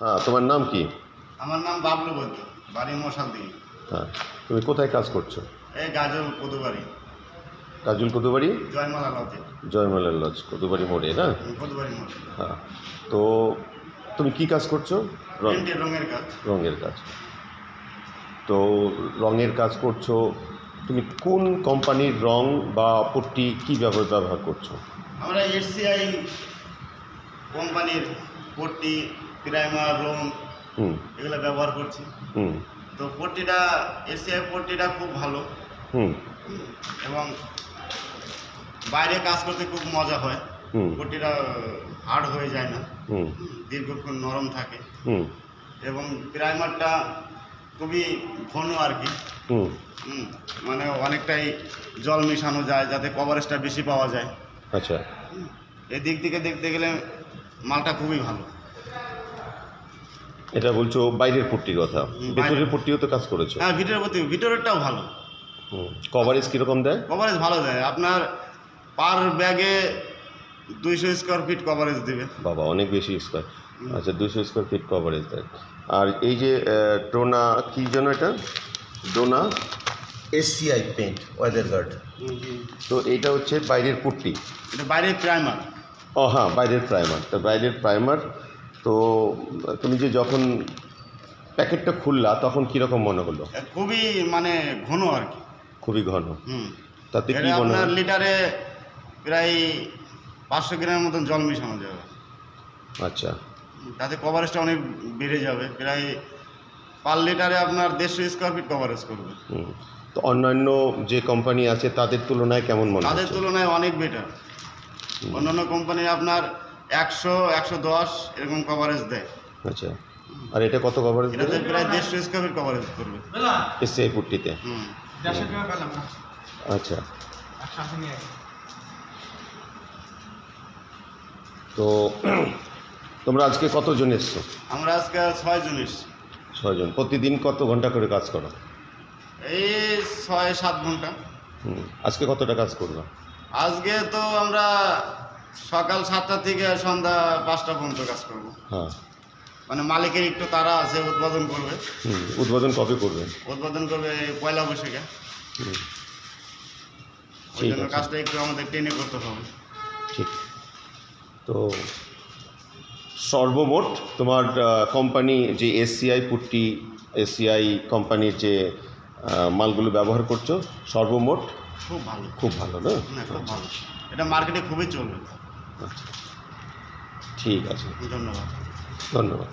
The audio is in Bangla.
হ্যাঁ, তোমার নাম কি? আমার নাম বাবলু বৈদ্য, বাড়ি মশালদিঘি। হ্যাঁ, তুমি কোথায় কাজ করছো? এই গাজল কদুবাড়ি, কাজল কদুবাড়ি, জয়মালা লজে, জয়মালার লজ, কদুবাড়ি মোড়ে না? কদুবাড়ি মোড়। হ্যাঁ। তো তুমি কি কাজ করছো? প্রিন্টের রঙের কাজ। রঙের কাজ। তো রঙের কাজ করছো, তুমি কোন কোম্পানির রং বা পট্টি কী ব্যবহার করছো? আমরা এসসিআই কোম্পানির পট্টি, প্রাইমার, রং হুম এগুলো ব্যবহার করছি। হুম তো পট্টিটা, এসসিআই পট্টিটা খুব ভালো হুম এবং বাইরে কাজ করতে খুব মজা হয়। হুম পট্টিটা হার্ড হয়ে যায় না, হুম দীর্ঘক্ষণ নরম থাকে। হুম এবং প্রাইমারটা খুবই ঘন আর কি। হুম মানে অনেকটাই জল মেশানো যায় যাতে কভারেজটা বেশি পাওয়া যায়। আচ্ছা, এদিক থেকে দেখতে গেলে মালটা খুবই ভালো। এটা বলছো বাইরের পট্টির কথা, ভেতরের পট্টিও তো কাজ করেছো? হ্যাঁ, ভিতরেরটাও ভালো। কভারেজ কীরকম দেয়? কভারেজ ভালো দেয়, আপনার পার ব্যাগে 200 স্কোয়ার ফিট কভারেজ দেবে। বাবা, অনেক বেশি স্কোয়ার। আচ্ছা, 200 স্কোয়ার ফিট কভারেজ দেয়। আর এই যে টোনা কী যেন এটা, ডোনা এসসিআই পেন্ট ওয়েদার গার্ড, তো এইটা হচ্ছে বাইরের পট্টি, এটা বাইরের প্রাইমার। ও হ্যাঁ, বাইরের প্রাইমার। তো বাইরের প্রাইমার, তো তুমি যে যখন প্যাকেটটা খুললা তখন কীরকম মনে হলো? খুবই মানে ঘন আর কি। খুবই ঘন। তাতে কি মনে আপনার হয়? লিটারে প্রায় 500 গ্রামের মতন জল মেশানো যাবে। আচ্ছা, তাতে কভারেজটা অনেক বেড়ে যাবে, প্রায় পার লিটারে আপনার 150 স্কোয়ার ফিট কভারেজ করবে। তো অন্যান্য যে কোম্পানি আছে তাদের তুলনায় কেমন মনে তাদের হচ্ছে? তুলনায় অনেক বেটার। অন্যান্য কোম্পানি আপনার 100, 110 এরকম কভারেজ দেয়। আচ্ছা, আর এটা কত কভারেজ এটাতে দেবে? প্রায় 150 স্কোয়ার ফিট কভারেজ করবে। এসসিআই পট্টিতে? আচ্ছা, তো তোমরা আজকে কতজন এসছো? আমরা আজকে 6 জন এসছি। 6 জন। প্রতিদিন কত ঘন্টা করে কাজ করো? এই 6-7 ঘন্টা। আজকে কতটা কাজ করবে? আজকে তো আমরা সকাল 7টা থেকে সন্ধ্যা 5টা পর্যন্ত কাজ করব। হ্যাঁ। মানে মালিকের একটু তাড়া আছে, উদ্বোধন করবে। উদ্বোধন কবে করবে? উদ্বোধন করবে পয়লা বৈশাখে। ওই ঠিক জন্য আছে, কাজটা একটু আমাদের টেনে করতে হবে। ঠিক। তো সর্বমোট তোমার কোম্পানি যে এসসিআই পুট্টি, এসসিআই কোম্পানির যে মালগুলো ব্যবহার করছো, সর্বমোট খুব ভালো। খুব ভালো না? না, খুব ভালো। এটা মার্কেটে খুবই চলবে। আচ্ছা, ঠিক আছে, ধন্যবাদ। ধন্যবাদ।